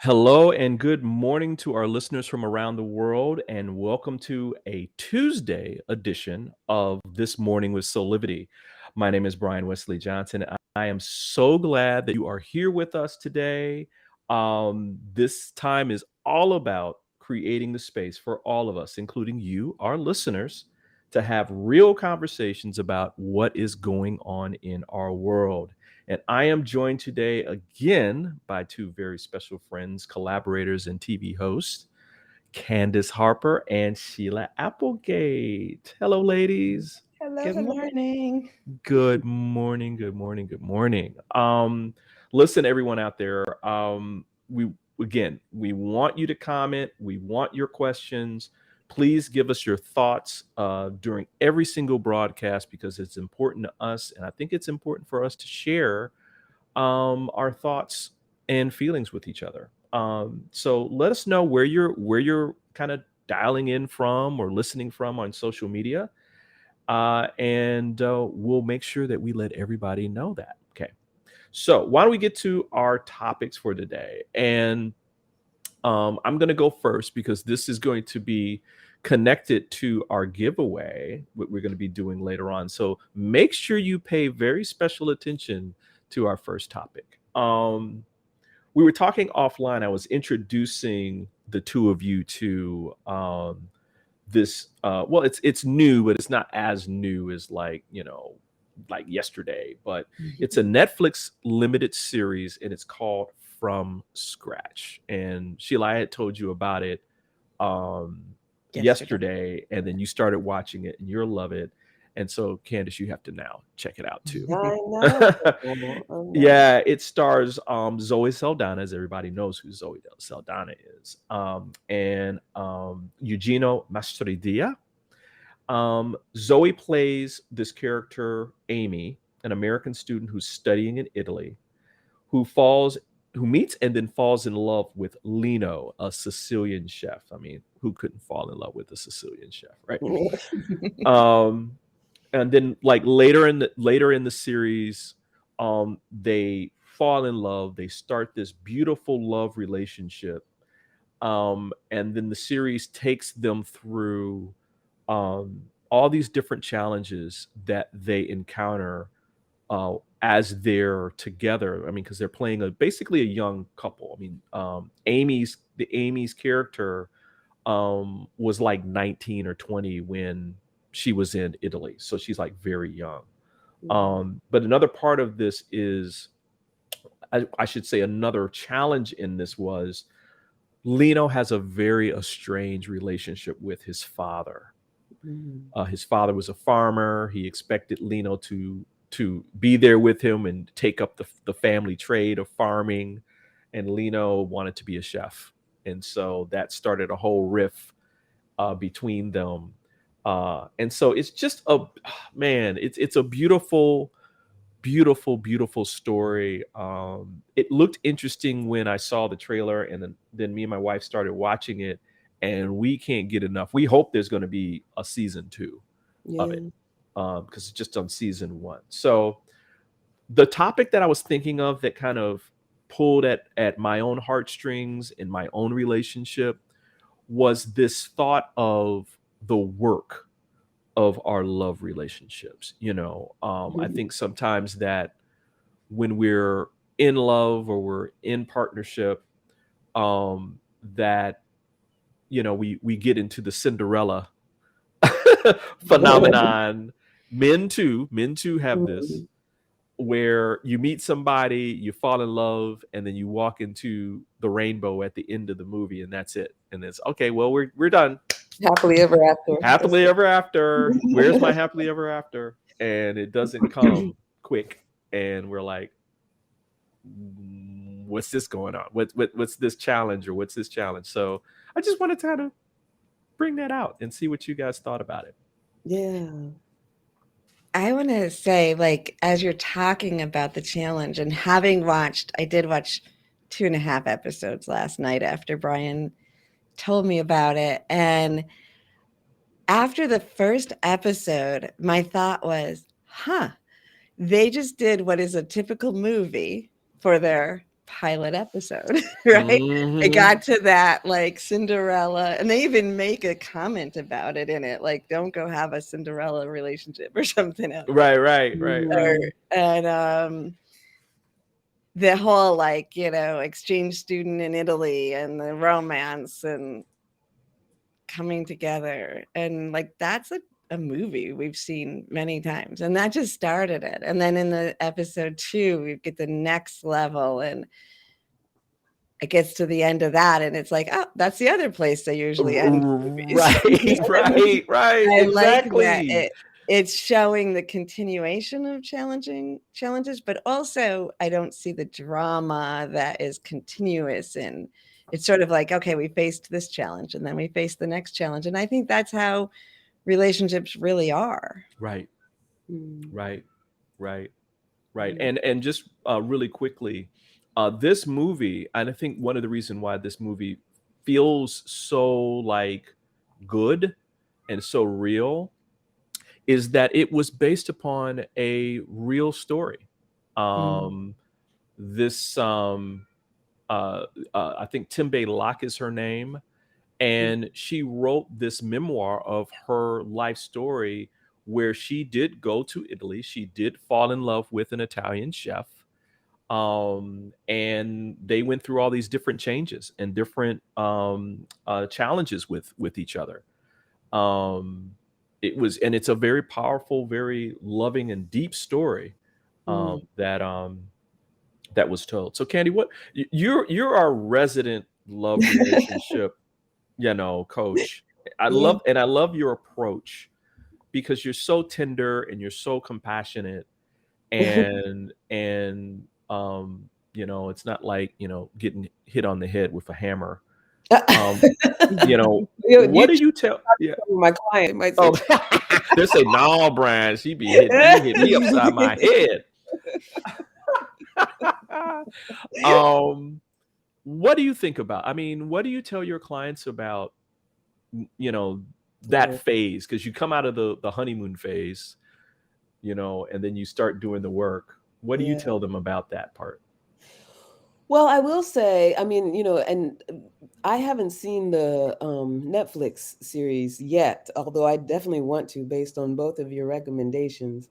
Hello and good morning to our listeners from around the world, and welcome to a Tuesday edition of This Morning with Soulivity. My name is Brian Wesley Johnson. I am so glad that you are here with us today. This time is all about creating the space for all of us, including you, our listeners, to have real conversations about what is going on in our world. And I am joined today again by two very special friends, collaborators, and TV hosts, Candace Harper and Sheila Applegate. Hello, ladies. Hello, Good hello. morning. Good morning. Good morning. Good morning. Listen, everyone out there. We want you to comment. We want your questions. Please give us your thoughts during every single broadcast because it's important to us, and I think it's important for us to share our thoughts and feelings with each other. So let us know where you're kind of dialing in from or listening from on social media, and we'll make sure that we let everybody know that. Okay. So why don't we get to our topics for today? And I'm going to go first because this is going to be connected to our giveaway, what we're going to be doing later on. So make sure you pay very special attention to our first topic. We were talking offline. I was introducing the two of you to this. Well, it's new, but it's not as new as like yesterday. But it's a Netflix limited series, and it's called From Scratch. And Sheila, I had told you about it yesterday, and then you started watching it, and you'll love it. And so, Candace, you have to now check it out too. I know. Oh, no. Yeah, it stars Zoe Saldana, as everybody knows who Zoe Saldana is, and Eugenio Mastroianni. Zoe plays this character, Amy, an American student who's studying in Italy, who meets and then falls in love with Lino, a Sicilian chef. I mean, who couldn't fall in love with a Sicilian chef, right? Um, and then like later in the series, they fall in love. They start this beautiful love relationship, and then the series takes them through all these different challenges that they encounter as they're together. I mean, because they're playing basically a young couple. I mean, Amy's character was like 19 or 20 when she was in Italy, so she's like very young. But another part of this is, I should say, another challenge in this was Lino has a very estranged relationship with his father. His father was a farmer. He expected Lino to be there with him and take up the family trade of farming, and Lino wanted to be a chef, and so that started a whole riff between them. And so it's just man, it's a beautiful, beautiful, beautiful story. It looked interesting when I saw the trailer, and then me and my wife started watching it, and we can't get enough. We hope there's going to be a season 2 of it, because it's just on season 1. So the topic that I was thinking of that kind of pulled at my own heartstrings in my own relationship was this thought of the work of our love relationships. I think sometimes that when we're in love or we're in partnership, that we get into the Cinderella phenomenon. Men too have this, where you meet somebody, you fall in love, and then you walk into the rainbow at the end of the movie, and that's it. And it's okay. Well, we're done. Happily ever after. Happily ever after. Where's my happily ever after? And it doesn't come quick, and we're like, what's this going on? What's this challenge, or what's this challenge? So I just wanted to kind of bring that out and see what you guys thought about it. Yeah. I want to say, like, as you're talking about the challenge and I did watch 2.5 episodes last night after Brian told me about it. And after the first episode, my thought was, they just did what is a typical movie for their pilot episode, right? It got to that like Cinderella, and they even make a comment about it in it, like don't go have a Cinderella relationship or something else. Right. And the whole like, you know, exchange student in Italy and the romance and coming together, and like that's a movie we've seen many times, and that just started it. And then in the episode 2 we get the next level, and it gets to the end of that and it's like, oh, that's the other place they usually end movies. Right. I Exactly. like that it's showing the continuation of challenges, but also I don't see the drama that is continuous, and it's sort of like, okay, we faced this challenge and then we faced the next challenge, and I think that's how relationships really are. Right. And just really quickly, this movie, and I think one of the reasons why this movie feels so like good and so real is that it was based upon a real story. This I think Timbe Locke is her name, and she wrote this memoir of her life story where she did go to Italy. She did fall in love with an Italian chef. And they went through all these different changes and different challenges with each other. It's a very powerful, very loving and deep story that was told. So Candy, what you're our resident love relationship, coach. I love your approach because you're so tender and you're so compassionate, and it's not like, getting hit on the head with a hammer. What do you tell my client might say, they say, no, Brian, she be hit me upside my head. What do you think about, what do you tell your clients about, that phase? Because you come out of the honeymoon phase, and then you start doing the work. What do you tell them about that part? Well, I will say, and I haven't seen the Netflix series yet, although I definitely want to, based on both of your recommendations.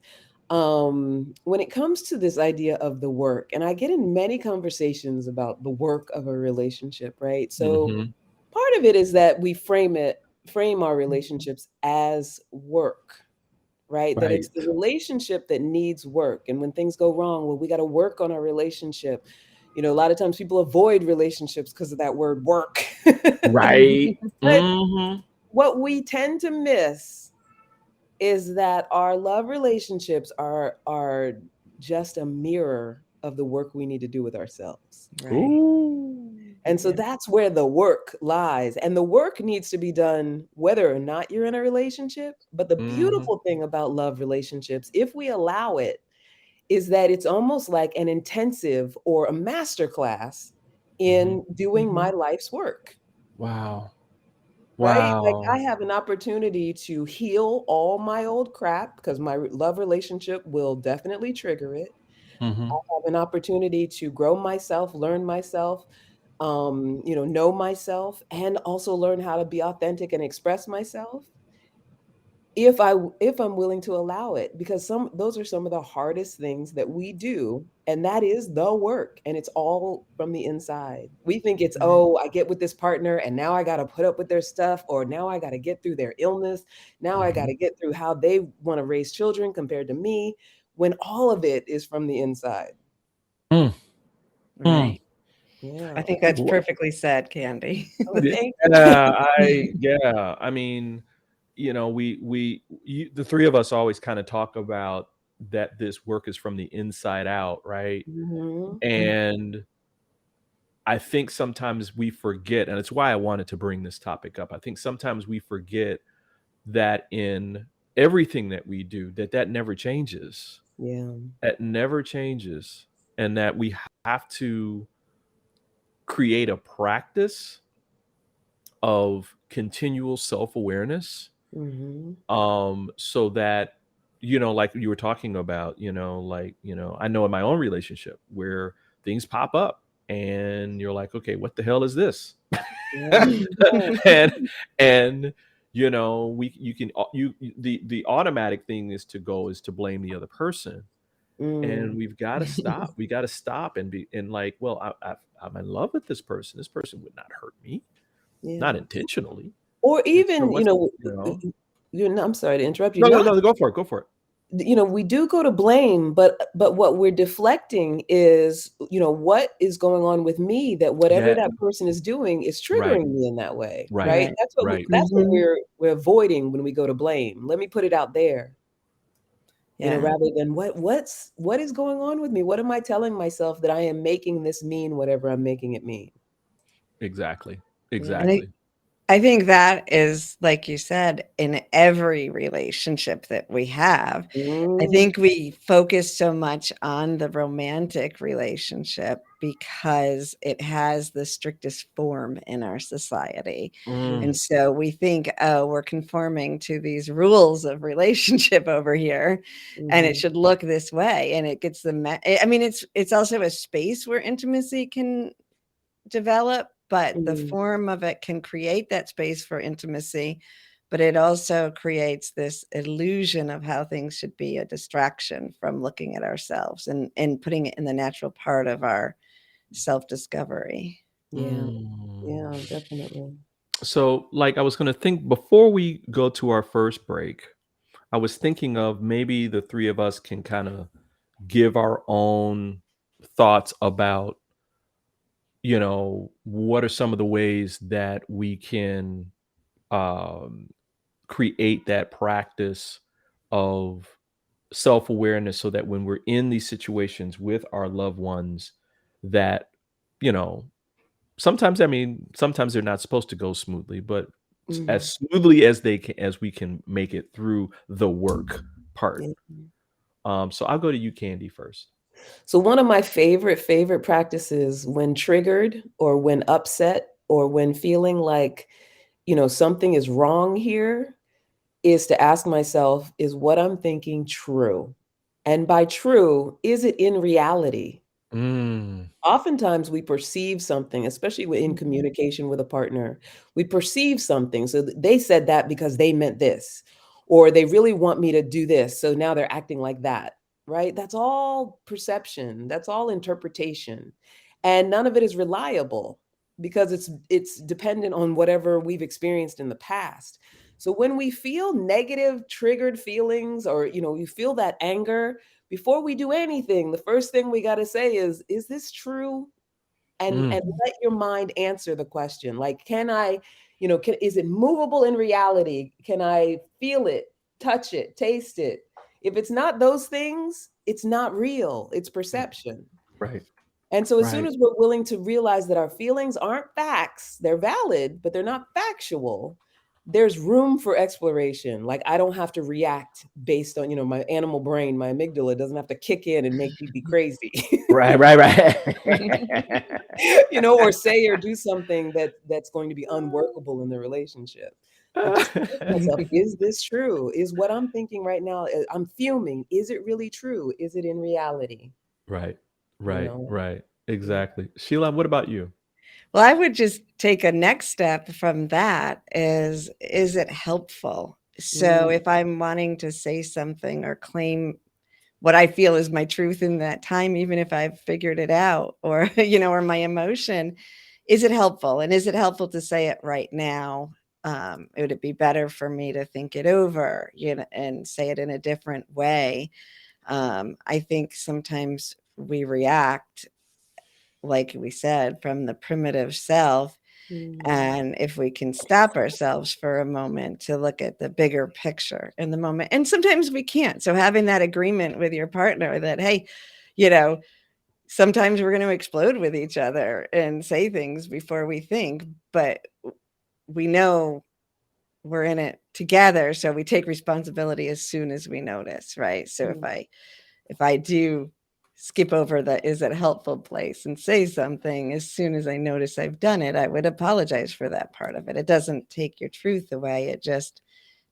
When it comes to this idea of the work, and I get in many conversations about the work of a relationship, right? So part of it is that we frame our relationships as work, right? That it's the relationship that needs work. And when things go wrong, well, we got to work on our relationship. A lot of times people avoid relationships because of that word work. Right. But what we tend to miss is that our love relationships are just a mirror of the work we need to do with ourselves. Right. Ooh. And so that's where the work lies. And the work needs to be done whether or not you're in a relationship. But the beautiful thing about love relationships, if we allow it, is that it's almost like an intensive or a masterclass in doing my life's work. Wow. Right? Like I have an opportunity to heal all my old crap because my love relationship will definitely trigger it. I have an opportunity to grow myself, learn myself, know myself, and also learn how to be authentic and express myself. If I'm willing to allow it, because those are some of the hardest things that we do, and that is the work, and it's all from the inside. We think it's, oh, I get with this partner and now I got to put up with their stuff, or now I got to get through their illness, now I got to get through how they want to raise children compared to me, when all of it is from the inside. Right. Yeah. I think that's perfectly said, Candy. Thank you. The three of us always kind of talk about that this work is from the inside out, right? And I think sometimes we forget, and it's why I wanted to bring this topic up. I think sometimes we forget that in everything that we do, that never changes. Yeah. That never changes. And that we have to create a practice of continual self-awareness, so that, like you were talking about, I know in my own relationship where things pop up and you're like, okay, what the hell is this? Yeah. and and you know, you can the automatic thing is to blame the other person. And Mm. we've got to stop. We got to stop and be and like, well, I'm in love with this person. This person would not hurt me, not Yeah. intentionally. Or And so even, what's, you know, I'm sorry to interrupt you. no, no, Not, no, go for it, go for it. we do go to blame, but what we're deflecting is, what is going on with me, that whatever Yeah, that person is doing is right, triggering me in that way, right, right? Right. right. That's what Mhm. we're avoiding when we go to blame. Let me put it out there, Yeah. rather than what is going on with me? What am I telling myself that I am making this mean whatever I'm making it mean? Exactly, Yeah. And exactly. I think that is, like you said, in every relationship that we have. I Mm, think we focus so much on the romantic relationship because it has the strictest form in our society. Mm, And so we think, oh, we're conforming to these rules of relationship over here, and it mhm, should look this way. And it gets I mean, it's also a space where intimacy can develop, but the mm, form of it can create that space for intimacy, but it also creates this illusion of how things should be, a distraction from looking at ourselves and putting it in the natural part of our self-discovery. yeah, mm. yeah, definitely. So, like, I was going to think before we go to our first break, I was thinking of maybe the three of us can kind of give our own thoughts about, what are some of the ways that we can um, create that practice of self-awareness so that when we're in these situations with our loved ones that, you know, sometimes they're not supposed to go smoothly, but Mm, as smoothly as they can, as we can make it through the work part. yeah. So I'll go to you, Candy, first. So one of my favorite practices when triggered or when upset or when feeling like, something is wrong here, is to ask myself, is what I'm thinking true? And by true, is it in reality? Mm, Oftentimes we perceive something, especially in Mhm. communication with a partner. We perceive something. So they said that because they meant this, or they really want me to do this. So now they're acting like that, right? That's all perception. That's all interpretation. And none of it is reliable because it's dependent on whatever we've experienced in the past. So when we feel negative triggered feelings, or you feel that anger, before we do anything, the first thing we got to say is this true? And mm, let your mind answer the question. Like, can I, is it movable in reality? Can I feel it, touch it, taste it? If it's not those things, it's not real. It's perception. right, And so as soon right. as we're willing to realize that our feelings aren't facts, they're valid, but they're not factual, there's room for exploration. Like, I don't have to react based on, my animal brain, my amygdala doesn't have to kick in and make me be crazy. Right, right, right. Or say or do something that's going to be unworkable in the relationship. But just to ask myself, is this true? Is what I'm thinking right now, I'm fuming. Is it really true? Is it in reality? Right, You right, know? right. Yeah. Exactly. Sheila, what about you? Well, I would just take a next step from that is it helpful? So Mm, if I'm wanting to say something or claim what I feel is my truth in that time, even if I've figured it out, or, or my emotion, is it helpful? And is it helpful to say it right now? Would it be better for me to think it over, and say it in a different way? I think sometimes we react, like we said, from the primitive self. mm, And if we can stop ourselves for a moment to look at the bigger picture in the moment, and sometimes we can't. So having that agreement with your partner that, hey, you know, sometimes we're going to explode with each other and say things before we think, but we know we're in it together. So we take responsibility as soon as we notice, right? So mm, if I do skip over the is it helpful place and say something, as soon as I notice I've done it, I would apologize for that part of it. It doesn't take your truth away. It just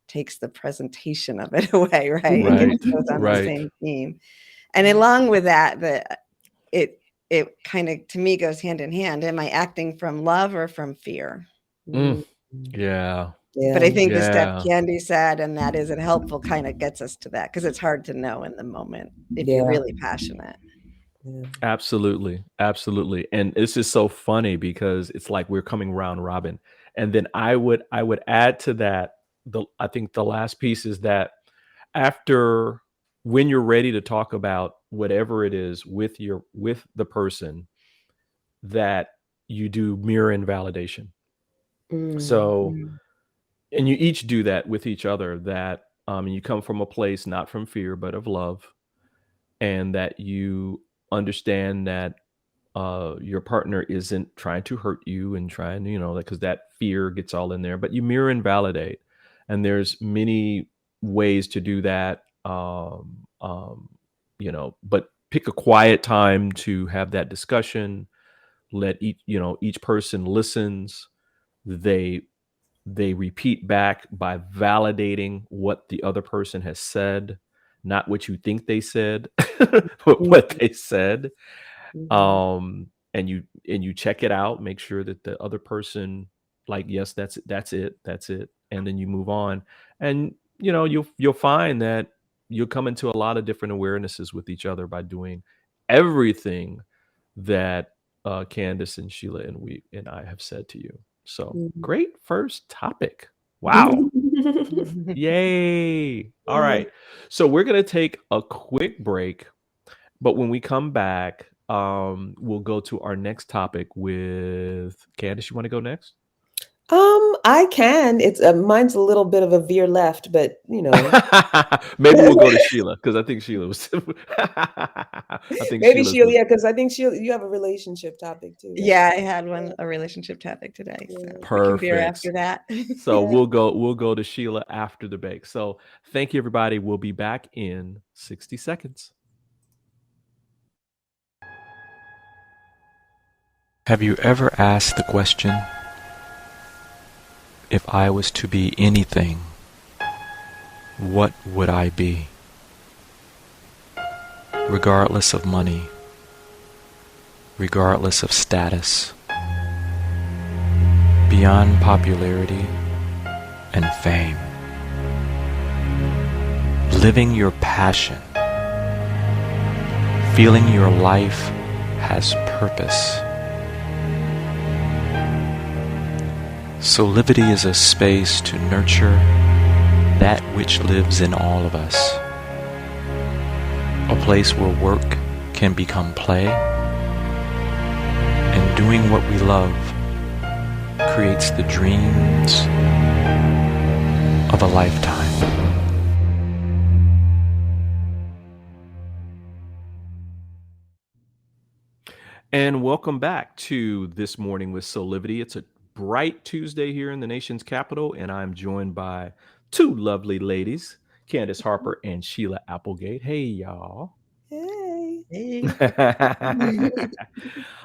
takes the presentation of it away, right? It Right, goes on the right. same theme. And mm, along with that, it it kind of, to me, goes hand in hand. Am I acting from love or from fear? Mm. Yeah. But I think the step Yeah. Candy said, and that isn't helpful, kind of gets us to that, because it's hard to know in the moment if you're really passionate. Absolutely. Absolutely. And it's just so funny because it's like we're coming round robin. And then I would add to that, I think the last piece is that after, when you're ready to talk about whatever it is with the person, that you do mirror invalidation. So, and you each do that with each other, that you come from a place not from fear but of love, and that you understand that your partner isn't trying to hurt you and trying, because that fear gets all in there, but you mirror and validate. And there's many ways to do that. But pick a quiet time to have that discussion. Let each person listens. They they repeat back by validating what the other person has said, not what you think they said, but what they said. And you check it out, make sure that the other person, like, yes, that's it, and then you move on. And you'll find that you'll come into a lot of different awarenesses with each other by doing everything that Candace and Sheila and I have said to you. So great first topic. Wow. Yay. All right. So we're going to take a quick break, but when we come back, we'll go to our next topic with Candace. You want to go next? I can. It's mine's a little bit of a veer left, but Maybe we'll go to Sheila, because I think Sheila was. Maybe Sheila, yeah, because I think Sheila, you have a relationship topic too. Right? Yeah, I had a relationship topic today, so we can veer after that. So we'll go to Sheila after the break. So thank you, everybody. We'll be back in 60 seconds. Have you ever asked the question, if I was to be anything, what would I be? Regardless of money, regardless of status, beyond popularity and fame. Living your passion, feeling your life has purpose. Soulivity is a space to nurture that which lives in all of us. A place where work can become play, and doing what we love creates the dreams of a lifetime. And welcome back to This Morning with Soulivity. It's a bright Tuesday here in the nation's capital, and I'm joined by two lovely ladies, Candace Harper and Sheila Applegate. Hey, y'all. Hey.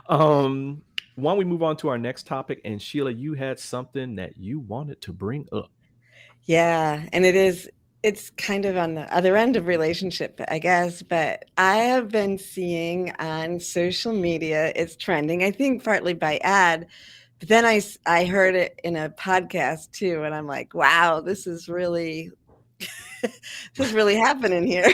Why don't we move on to our next topic? And Sheila, you had something that you wanted to bring up. Yeah, and it's kind of on the other end of relationship, I guess, but I have been seeing on social media, it's trending, I think partly by ad, but then I heard it in a podcast too, and I'm like, wow, this is really this is really happening here.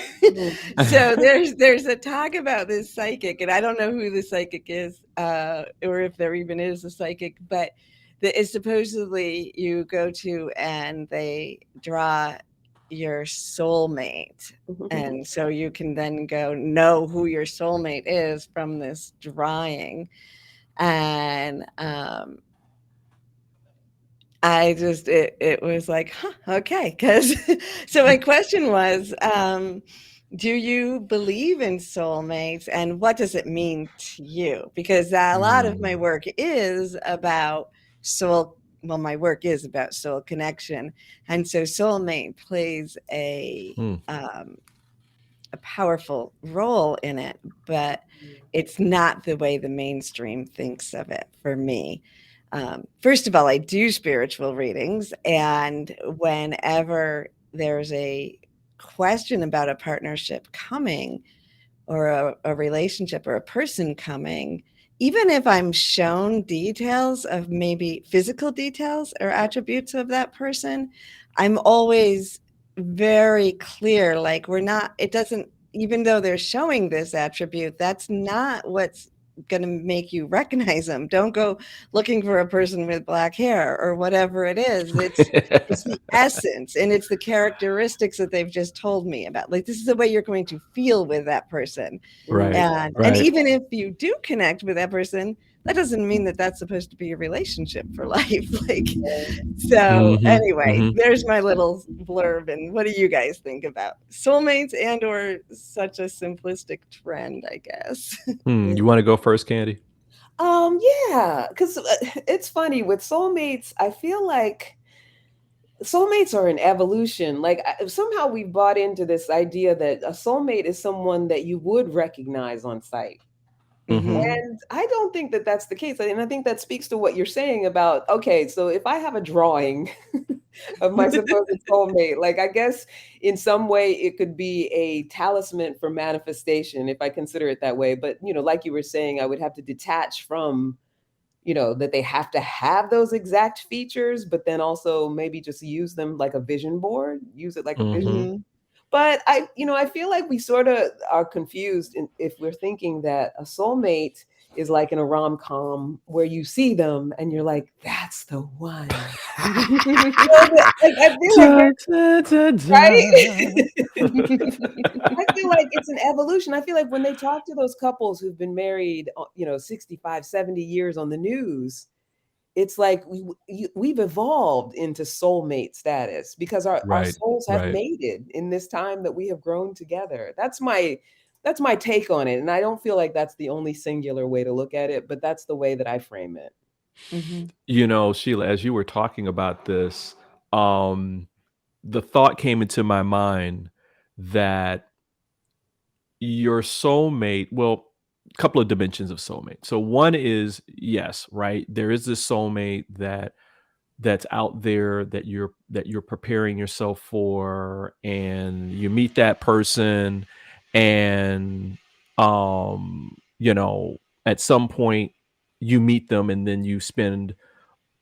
So there's a talk about this psychic, and I don't know who the psychic is, or if there even is a psychic, but that is supposedly you go to and they draw your soulmate. And so you can then go know who your soulmate is from this drawing. And I just, it was like, huh, okay. Because so my question was, do you believe in soulmates, and what does it mean to you? Because a lot of my work is about soul. Well, my work is about soul connection. And so soulmate plays a powerful role in it, but it's not the way the mainstream thinks of it for me. First of all, I do spiritual readings, and whenever there's a question about a partnership coming, or a relationship or a person coming, even if I'm shown details of maybe physical details or attributes of that person, I'm always very clear, like it doesn't, even though they're showing this attribute, that's not what's going to make you recognize them. Don't go looking for a person with black hair or whatever it is. It's the essence, and it's the characteristics that they've just told me about. Like, this is the way you're going to feel with that person. Right. And even if you do connect with that person, that doesn't mean that that's supposed to be a relationship for life. Like, so anyway, there's my little blurb. And what do you guys think about soulmates and or such a simplistic trend, I guess? You want to go first, Candy? Yeah, because it's funny with soulmates. I feel like soulmates are an evolution. Like somehow we bought into this idea that a soulmate is someone that you would recognize on sight. And I don't think that that's the case. And I think that speaks to what you're saying about, okay, so if I have a drawing of my supposed soulmate, like I guess in some way it could be a talisman for manifestation if I consider it that way. But, like you were saying, I would have to detach from, that they have to have those exact features, but then also maybe just use them like a vision board, use it like a vision. But I feel like we sort of are confused if we're thinking that a soulmate is like in a rom-com where you see them and you're like, that's the one. Like, I feel like right? I feel like it's an evolution. I feel like when they talk to those couples who've been married, 65, 70 years on the news, it's like we've evolved into soulmate status because our souls have mated in this time that we have grown together. That's my take on it. And I don't feel like that's the only singular way to look at it, but that's the way that I frame it. Sheila, as you were talking about this, the thought came into my mind that your soulmate, well, a couple of dimensions of soulmate. So one is, yes, right, there is this soulmate that's out there that you're preparing yourself for, and you meet that person, and at some point you meet them, and then you spend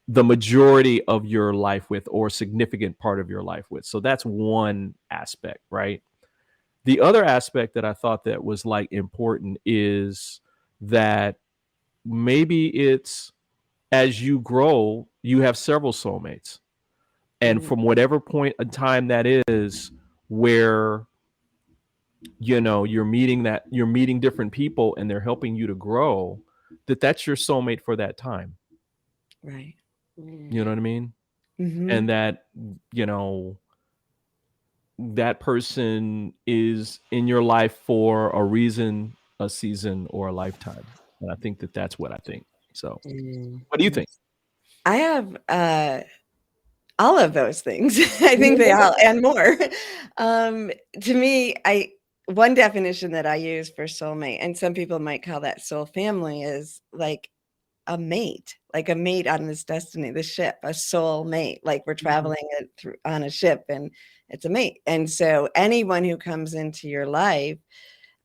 the majority of your life with, or a significant part of your life with. So that's one aspect, right? The other aspect that I thought that was like important is that maybe it's, as you grow, you have several soulmates. And from whatever point in time that is, where you're meeting different people and they're helping you to grow, that's your soulmate for that time. Right. You know what I mean? And that, that person is in your life for a reason, a season, or a lifetime. And I think that's what I think. So what do you think? I have all of those things. I think they all, and more. To me, one definition that I use for soulmate, and some people might call that soul family, is like a mate on this destiny, the ship, a soul mate. Like we're traveling on a ship, and it's a mate. And so anyone who comes into your life,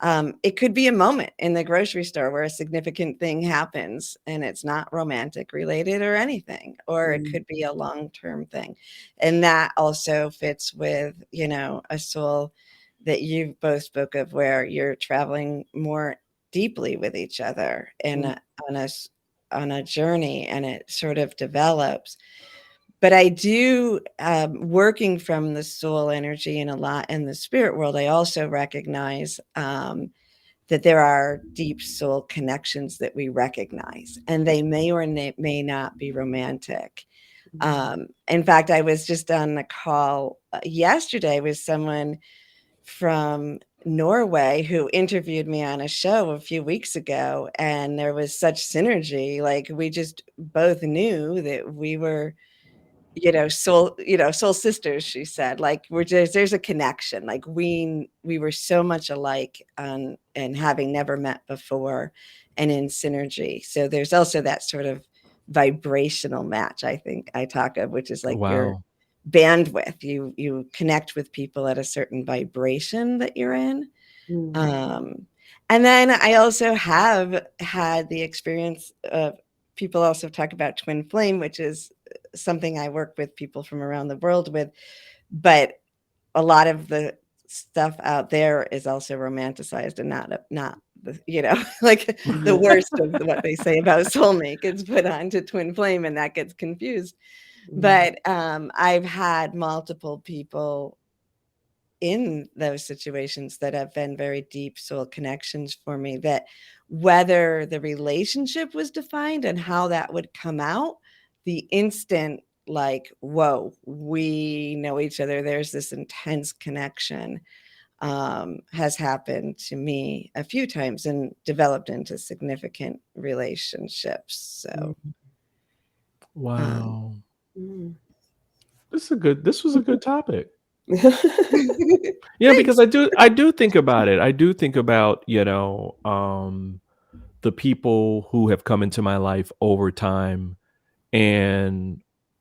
it could be a moment in the grocery store where a significant thing happens and it's not romantic related or anything, or it could be a long-term thing. And that also fits with, a soul that you both spoke of, where you're traveling more deeply with each other and on a journey, and it sort of develops. But I do, working from the soul energy and a lot in the spirit world, I also recognize that there are deep soul connections that we recognize, and they may or may not be romantic. In fact, I was just on a call yesterday with someone from Norway who interviewed me on a show a few weeks ago, and there was such synergy. Like we just both knew that we were, soul sisters, she said. Like there's a connection. Like we were so much alike and having never met before, and in synergy. So there's also that sort of vibrational match, I think I talk of, which is like your bandwidth. You connect with people at a certain vibration that you're in. And then I also have had the experience of people also talk about twin flame, which is something I work with people from around the world with. But a lot of the stuff out there is also romanticized and not the, like the worst of what they say about soulmate gets put onto twin flame and that gets confused. But I've had multiple people in those situations that have been very deep soul connections for me, that whether the relationship was defined and how that would come out, the instant, like, whoa, we know each other, there's this intense connection, has happened to me a few times and developed into significant relationships. So Wow. Mm. This was a good topic. Mm. Yeah, because I do think about it. I do think about, the people who have come into my life over time and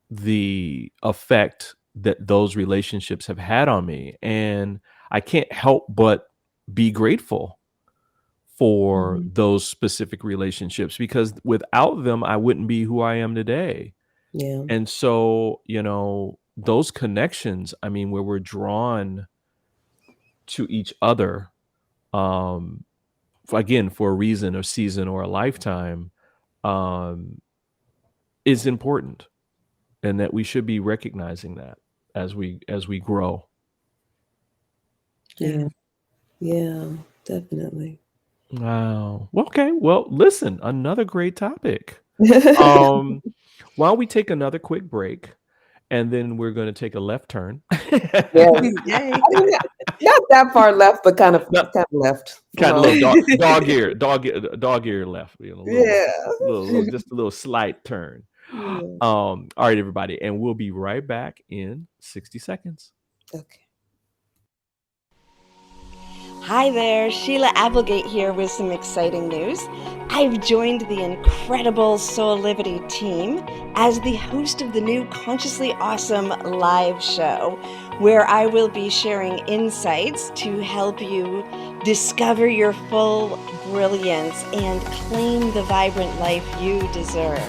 the effect that those relationships have had on me. And I can't help but be grateful for those specific relationships, because without them, I wouldn't be who I am today. Yeah. And so, those connections, I mean, where we're drawn to each other, um, again, for a reason, a season, or a lifetime, um, is important, and that we should be recognizing that as we grow. Yeah. Yeah, definitely. Wow. Well, okay. Well, listen, another great topic. Um, why don't we take another quick break, and then we're going to take a left turn. Yes. Yay. I mean, not that far left, but kind of No, left from kind of little home. dog ear left, Yeah. just a little slight turn. Yeah. All right, everybody, and we'll be right back in 60 seconds. Okay. Hi there, Sheila Applegate here with some exciting news. I've joined the incredible Soulivity team as the host of the new Consciously Awesome live show, where I will be sharing insights to help you discover your full brilliance and claim the vibrant life you deserve.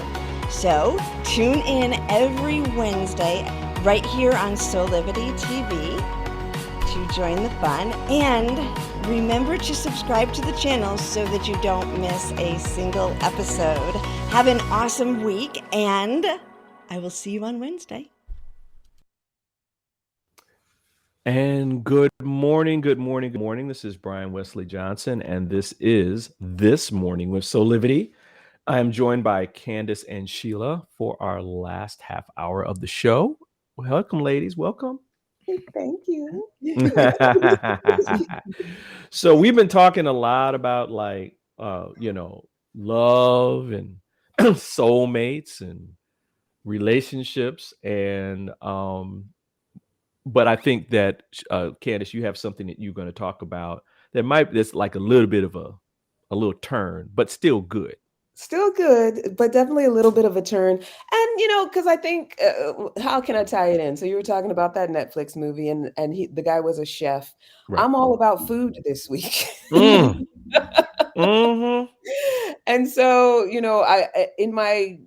So tune in every Wednesday right here on Soulivity TV to join the fun, and remember to subscribe to the channel so that you don't miss a single episode. Have an awesome week, and I will see you on Wednesday. And good morning, good morning, good morning. This is Brian Wesley Johnson, and this is This Morning with Soulivity. I am joined by Candace and Sheila for our last half hour of the show. Welcome, ladies. Welcome. Thank you. So we've been talking a lot about, like, love and soulmates and relationships, and but I think that Candace, you have something that you're going to talk about that's like a little bit of a little turn, but still good. Still good, but definitely a little bit of a turn. And because I think, how can I tie it in? So you were talking about that Netflix movie, and the guy was a chef. Right. I'm all about food this week. Mm. Mm-hmm. And so, I in my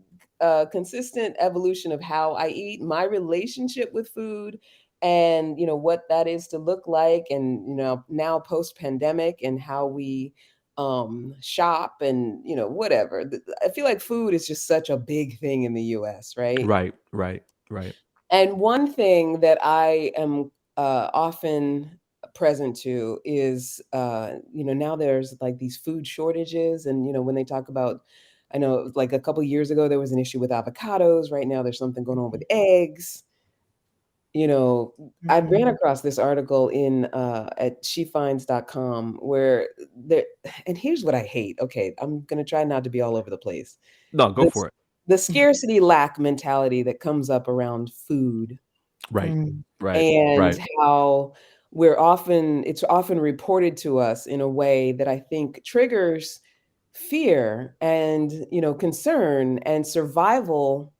consistent evolution of how I eat, my relationship with food, and what that is to look like, and now post pandemic, and how we shop, and whatever. I feel like food is just such a big thing in the US, right? Right. And one thing that I am often present to is, now there's like these food shortages. And, when they talk about, I know like a couple years ago, there was an issue with avocados. Right now, there's something going on with eggs. I ran across this article at shefinds.com where there, and here's what I hate. Okay, I'm going to try not to be all over the place. No, go for it. The scarcity lack mentality that comes up around food, Right. and how it's often reported to us in a way that I think triggers fear and concern and survival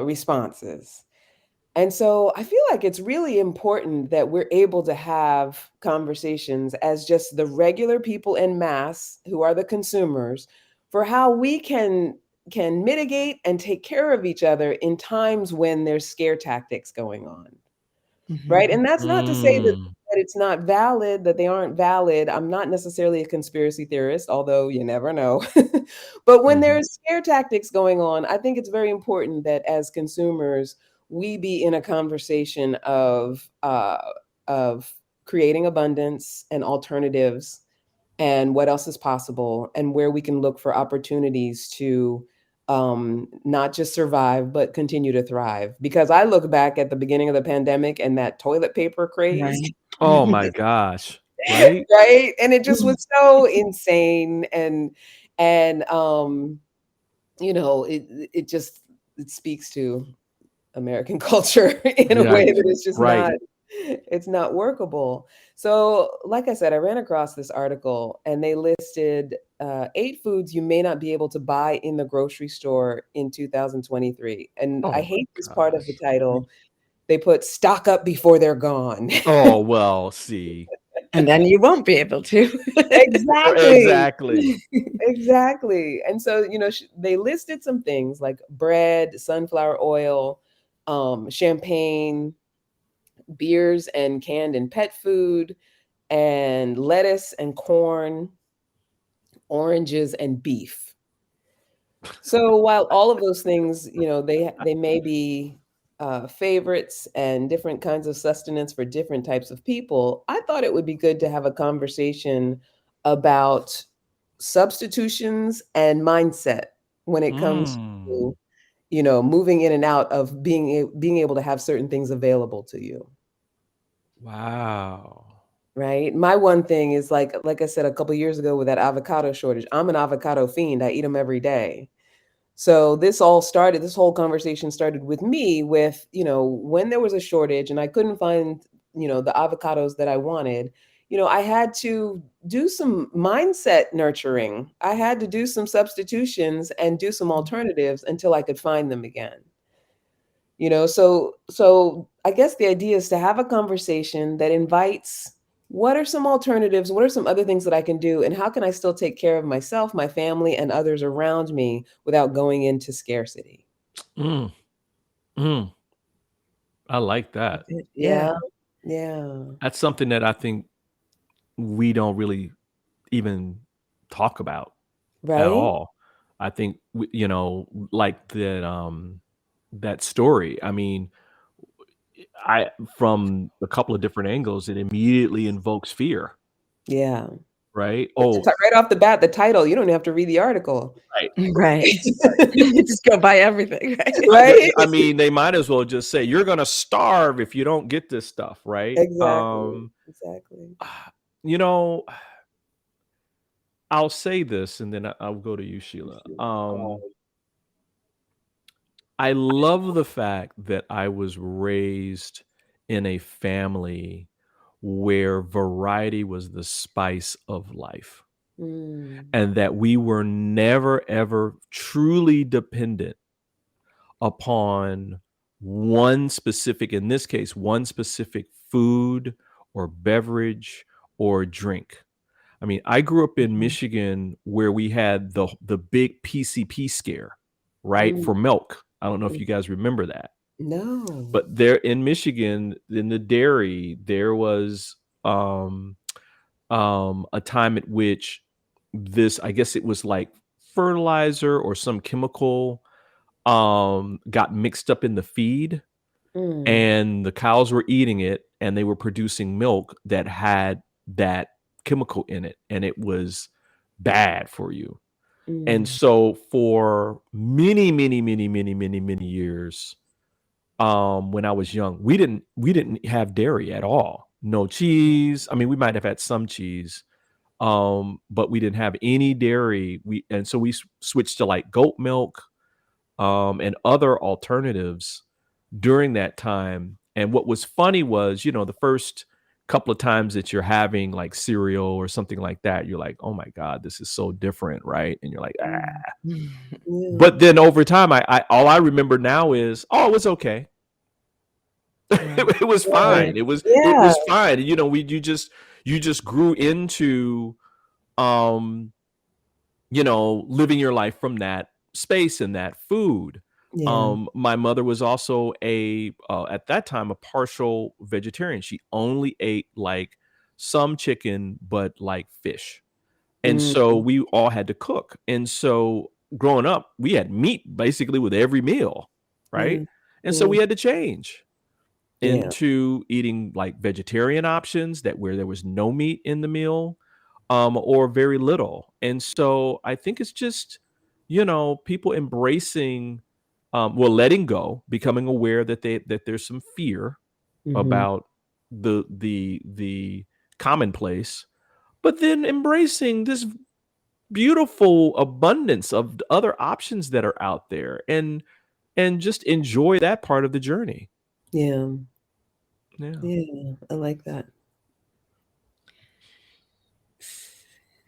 responses. And so I feel like it's really important that we're able to have conversations as just the regular people en masse who are the consumers for how we can mitigate and take care of each other in times when there's scare tactics going on. Right? And that's not to say that it's not valid, that they aren't valid. I'm not necessarily a conspiracy theorist, although you never know. But when there's scare tactics going on, I think it's very important that as consumers, we be in a conversation of creating abundance and alternatives and what else is possible and where we can look for opportunities to not just survive, but continue to thrive. Because I look back at the beginning of the pandemic and that toilet paper craze, Right. Oh my gosh. Right? right? And it just was so insane. And you know, it speaks to American culture in a Yeah. way that it's just Right. not workable. So, like I said, I ran across this article and they listed 8 foods you may not be able to buy in the grocery store in 2023. And I Oh my hate this part of the gosh. title. They put stock up before they're gone. Oh, well, see. And then you won't be able to. Exactly. Exactly. Exactly. And so, you know, they listed some things like bread, sunflower oil, champagne, beers and canned and pet food, and lettuce and corn, oranges and beef. So while all of those things, you know, they may be favorites and different kinds of sustenance for different types of people, I thought it would be good to have a conversation about substitutions and mindset when it comes Mm. to, you know, moving in and out of being able to have certain things available to you. Wow. Right? My one thing is like I said a couple years ago with that avocado shortage, I'm an avocado fiend. I eat them every day. So this whole conversation started with me with, you know, when there was a shortage and I couldn't find, you know, the avocados that I wanted, you know, I had to do some mindset nurturing. I had to do some substitutions and do some alternatives until I could find them again. You know, so I guess the idea is to have a conversation that invites what are some alternatives? What are some other things that I can do? And how can I still take care of myself, my family, and others around me without going into scarcity? Mm. Mm. I like that. Yeah. Yeah. Yeah. That's something that I think we don't really even talk about at Right? all. I think you know, like that story. I mean, I from a couple of different angles, it immediately invokes fear, Yeah. right? Oh, Right off the bat, the title, you don't have to read the article. right. Right. Just go buy everything, right? Right? I mean, they might as well just say you're gonna starve if you don't get this stuff, right? Exactly. Exactly. You know, I'll say this, and then I'll go to you, Sheila. I love the fact that I was raised in a family where variety was the spice of life, Mm. and that we were never ever truly dependent upon one specific, in this case, one specific food or beverage or drink. I mean, I grew up in Mhm. Michigan where we had the big PCP scare, right? Mm. For milk. I don't know if you guys remember that. No. But there in Michigan, in the dairy, there was a time at which this, I guess it was like fertilizer or some chemical got mixed up in the feed, Mm. and the cows were eating it and they were producing milk that had that chemical in it, and it was bad for you. And Mm. so for many years, when I was young, we didn't have dairy at all. No cheese. I mean, we might have had some cheese, but we didn't have any dairy. We switched to like goat milk, and other alternatives during that time. And what was funny was, you know, the first couple of times that you're having like cereal or something like that, you're like, oh my God, this is so different, right? And you're like, ah. Mm. Yeah. But then over time, I all I remember now is, oh, it was okay. It was Right. fine. It Yeah. was fine. You know, you just grew into you know, living your life from that space and that food. Yeah. My mother was also at that time a partial vegetarian. She only ate like some chicken, but like fish. And Mm, so we all had to cook. And so growing up, we had meat basically with every meal, right? mm, And so mm. we had to change Yeah. into eating like vegetarian options that where there was no meat in the meal, or very little. And so I think it's just, you know, people embracing, well, letting go, becoming aware that there's some fear Mhm. about the commonplace, but then embracing this beautiful abundance of other options that are out there, and just enjoy that part of the journey. Yeah. Yeah. Yeah. I like that.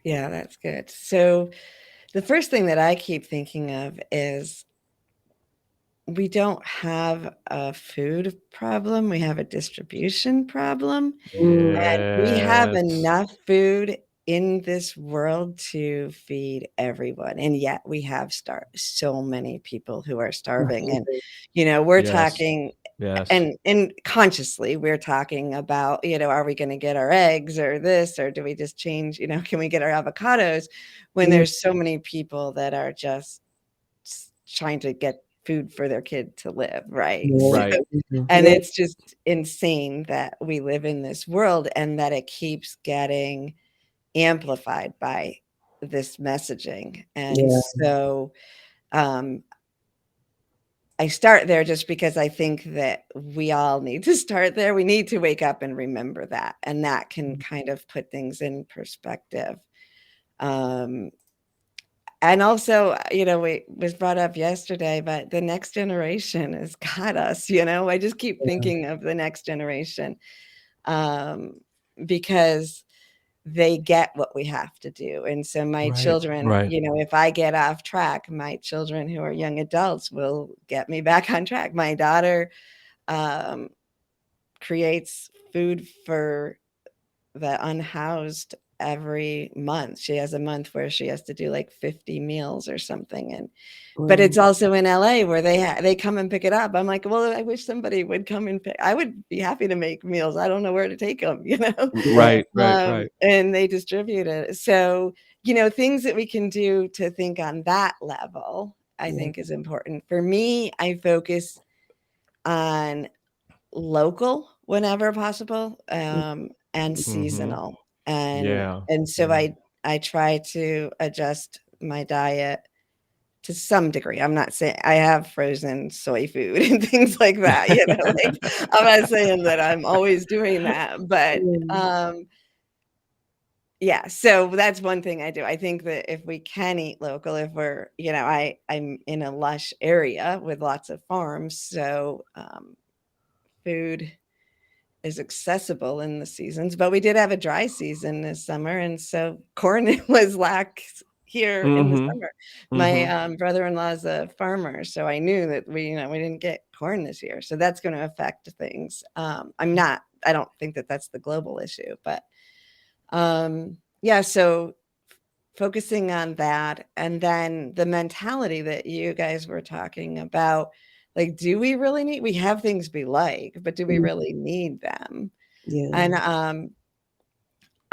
Yeah, that's good. So the first thing that I keep thinking of is we don't have a food problem, we have a distribution problem. Mm, And we have Yes. enough food in this world to feed everyone, and yet we have so many people who are starving, and, right. you know, we're Yes. talking Yes. and consciously, we're talking about, you know, are we gonna get our eggs or this, or do we just change, you know, can we get our avocados when Mm, there's so many people that are just trying to get food for their kid to live, right? yeah. So Right. Mhm. and Yeah. it's just insane that we live in this world and that it keeps getting amplified by this messaging. And Yeah. so um, I start there just because I think that we all need to start there. We need to wake up and remember that. And that can kind of put things in perspective. Um, and also, you know, it was brought up yesterday, but the next generation has got us, you know. I just keep Yeah. thinking of the next generation, um, because they get what we have to do. And so my Right. children, Right. you know, if I get off track, my children who are young adults will get me back on track. My daughter um, creates food for the unhoused every month. She has a month where she has to do like 50 meals or something. And but Wow. it's also in LA where they come and pick it up. I'm like, well, I wish somebody would come and pick. I would be happy to make meals. I don't know where to take them, you know. Yeah. Right. Right. Right. And they distribute it. So, you know, things that we can do to think on that level, I Yeah. think is important. For me, I focus on local whenever possible, Mm, and Mhm. seasonal. And Yeah. and so Yeah. I try to adjust my diet to some degree. I'm not saying I have frozen soy food and things like that, you know, like, I'm not saying that I'm always doing that, but, yeah. yeah, so that's one thing I do. I think that if we can eat local, if we're, you know, I'm in a lush area with lots of farms, so, food is accessible in the seasons, but we did have a dry season this summer, and so corn was lax here in the Mhm. summer. My, Mhm. brother-in-law is a farmer, so I knew that we, you know, we didn't get corn this year, so that's gonna affect things. I don't think that that's the global issue, but, yeah, so focusing on that, and then the mentality that you guys were talking about, like, do we really need we have things we like, but do we Mm, really need them? yeah. And,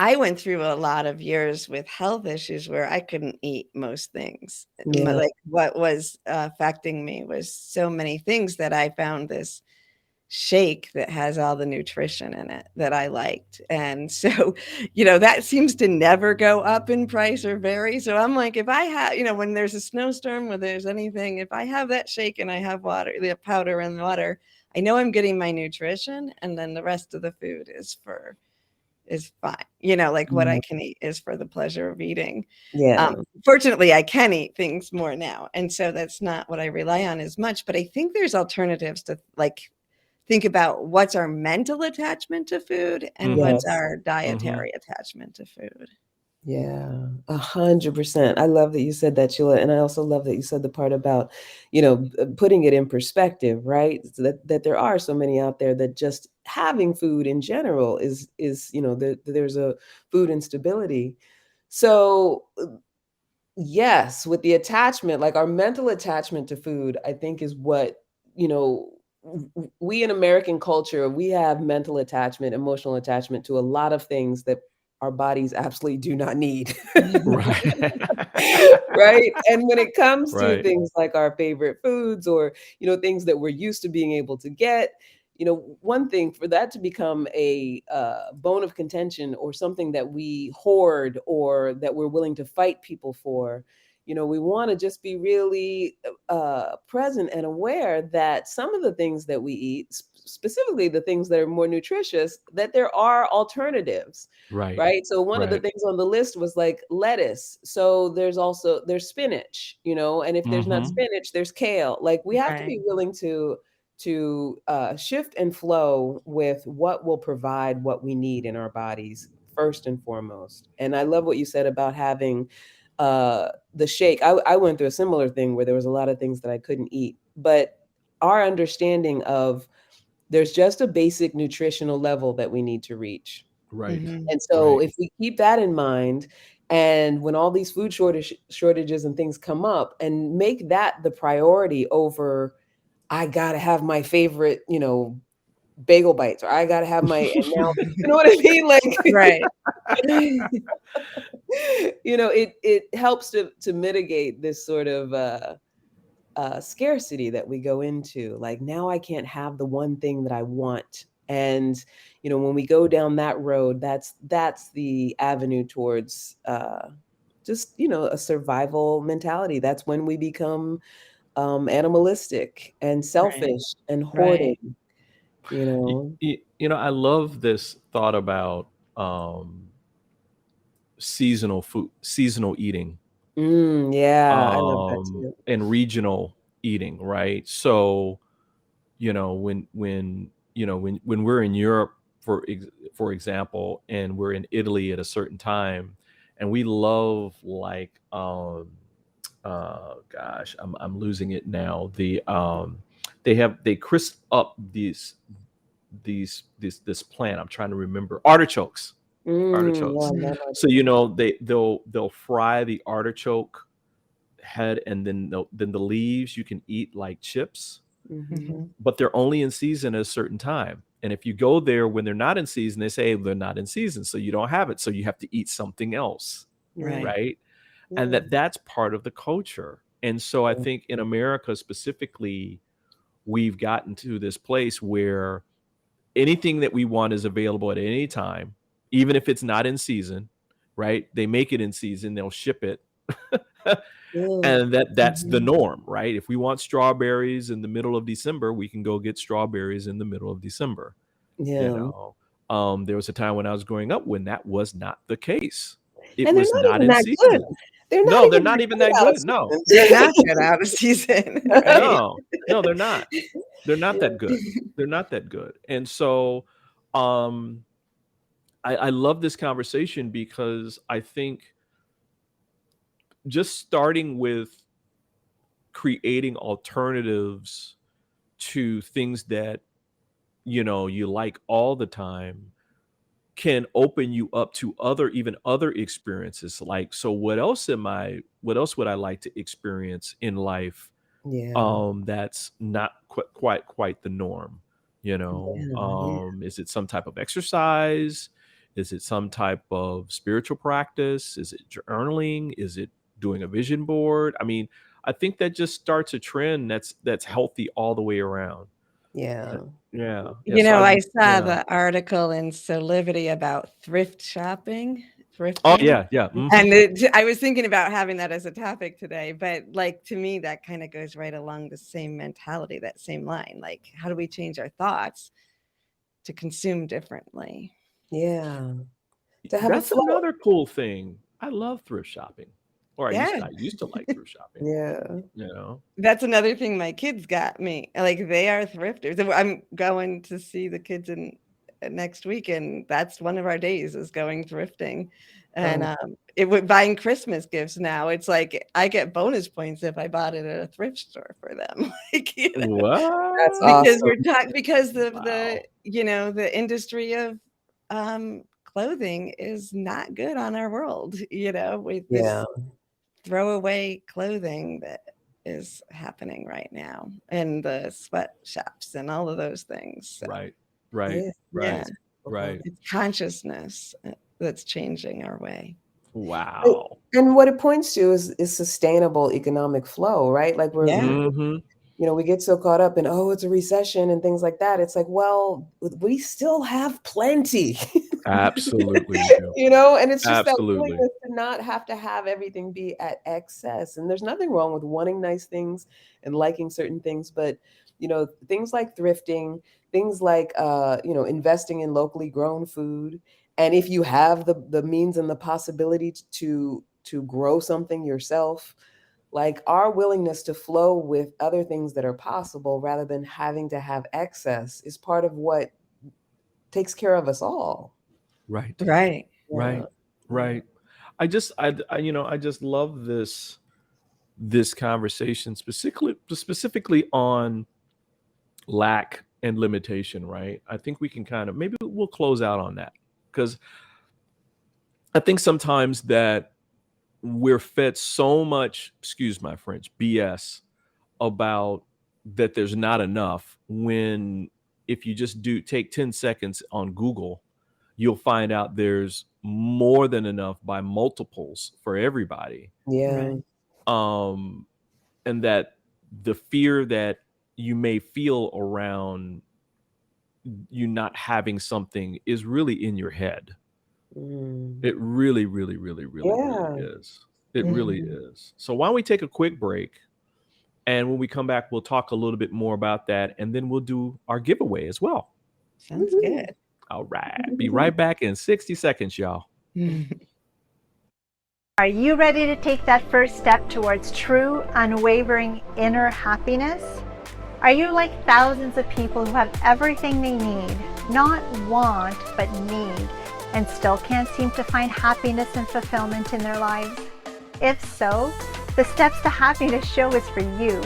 I went through a lot of years with health issues where I couldn't eat most things. Yeah. Like, what was affecting me was so many things that I found this shake that has all the nutrition in it that I liked. And so, you know, that seems to never go up in price or vary. So I'm like, if I have, you know, when there's a snowstorm, when there's anything, if I have that shake and I have water, the powder and water, I know I'm getting my nutrition, and then the rest of the food is fine. You know, like what I Yeah. can eat is for the pleasure of eating. Yeah. Fortunately, I can eat things more now. And so that's not what I rely on as much. But I think there's alternatives to like think about what's our mental attachment to food and Mhm. what's Yes. our Mhm. dietary attachment to food. Yeah, 100%. I love that you said that, Sheila, and I also love that you said the part about, putting it in perspective, right? So that there are so many out there that just having food in general is there's a food instability. So yes, with the attachment, like our mental attachment to food, I think is what, you know, we in American culture, we have mental attachment, emotional attachment to a lot of things that our bodies absolutely do not need. Right. Right? And when it comes to Right. things like our favorite foods or, things that we're used to being able to get, one thing for that to become a bone of contention or something that we hoard or that we're willing to fight people for, we want to just be really present and aware that some of the things that we eat, specifically the things that are more nutritious, that there are alternatives. Right. Right. So one of the Right. things on the list was like lettuce. So there's spinach, and if there's not Mhm. spinach, there's kale. Like we have to Right. be willing to shift and flow with what will provide what we need in our bodies first and foremost. And I love what you said about having the shake. I went through a similar thing where there was a lot of things that I couldn't eat, but our understanding of there's just a basic nutritional level that we need to reach. Right. Mhm. And so Right. if we keep that in mind, and when all these food shortages and things come up, and make that the priority over, I gotta have my favorite, bagel bites, or I gotta have my, and now, you know what I mean? Like, Right. it helps to mitigate this sort of scarcity that we go into. Like, now I can't have the one thing that I want. And when we go down that road, that's the avenue towards just a survival mentality. That's when we become animalistic and Right. selfish and Right. hoarding. You know. I love this thought about um, seasonal eating, Yeah, I love that too. and regional eating, right? So, when we're in Europe, for example, and we're in Italy at a certain time, and we love like gosh, I'm losing it now. They crisp up this plant. I'm trying to remember, artichokes. Yeah, I Artichokes. love So artichoke. they'll fry the artichoke head, and then the leaves you can eat like chips, Mhm. Mhm. but they're only in season at a certain time. And if you go there when they're not in season, they say, "Hey, they're not in season, so you don't have it. So you have to eat something else." Yeah, Right. Right. And yeah, that's part of the culture. And so I yeah, think in America specifically, we've gotten to this place where anything that we want is available at any time, even if it's not in season, right? They make it in season, they'll ship it. yeah, And that's the Mhm. norm, right? If we want strawberries in the middle of December, we can go get strawberries in the middle of December, you yeah. know. There was a time when I was growing up when that was not the case. It And they're was not not even in that good. season. They're not No, they're even not that even good that out of good. No. They're not season. good out of season, right? No. No, they're not. They're not that good. They're not that good. And so um I love this conversation because I think just starting with creating alternatives to things that you like all the time can open you up to other experiences. Like, so what else would I like to experience in life Yeah, that's not quite the norm? yeah, yeah, Is it some type of exercise? Is it some type of spiritual practice? Is it journaling? Is it doing a vision board? I mean, I think that just starts a trend that's healthy all the way around. Uh, yeah. yeah, yeah. You So know, I, I saw yeah. the article in Soulivity about thrift shopping, Oh thrifting. yeah, yeah. Hmm. And I was thinking about having that as a topic today, but like to me, that kind of goes right along the same mentality, that same line. Like, how do we change our thoughts to consume differently? Yeah. To have a That's flow. another cool thing. I love thrift shopping, or Yeah. I used to like thrift shopping. Yeah. You know. That's another thing my kids got me. Like they are thrifters. I'm going to see the kids in next week, and that's one of our days is going thrifting. And buying Christmas gifts now, it's like I get bonus points if I bought it at a thrift store for them. Like, That's What? because awesome. we're talking because Wow. the industry of clothing is not good on our world, with Yeah. this throwaway clothing that is happening right now, and the sweatshops and all of those things. So, Right. Yeah. yeah, Right. it's consciousness that's changing our way. Wow. And what it points to is sustainable economic flow, right? Like Yeah. we get so caught up in, oh, it's a recession and things like that. It's like, well, we still have plenty. Absolutely we do. And it's just that Absolutely. willingness to not have to have everything be at excess. And there's nothing wrong with wanting nice things and liking certain things, but things like thrifting, things like investing in locally grown food. And if you have the means and the possibility to grow something yourself, like our willingness to flow with other things that are possible rather than having to have excess is part of what takes care of us all. Right. Right. Right. Right. I just love this conversation specifically on lack and limitation, right? I think we can maybe we'll close out on that, because I think sometimes that we're fed so much, excuse my French, BS about that there's not enough, when if you just take 10 seconds on Google, you'll find out there's more than enough by multiples for everybody. Yeah. Right. And that the fear that you may feel around you not having something is really in your head. It really, really, really, really, really is. It really is. So why don't we take a quick break? And when we come back, we'll talk a little bit more about that. And then we'll do our giveaway as well. Sounds good. All right. Be right back in 60 seconds, y'all. Are you ready to take that first step towards true, unwavering inner happiness? Are you like thousands of people who have everything they need, not want, but need, and still can't seem to find happiness and fulfillment in their lives? If so, the Steps to Happiness show is for you.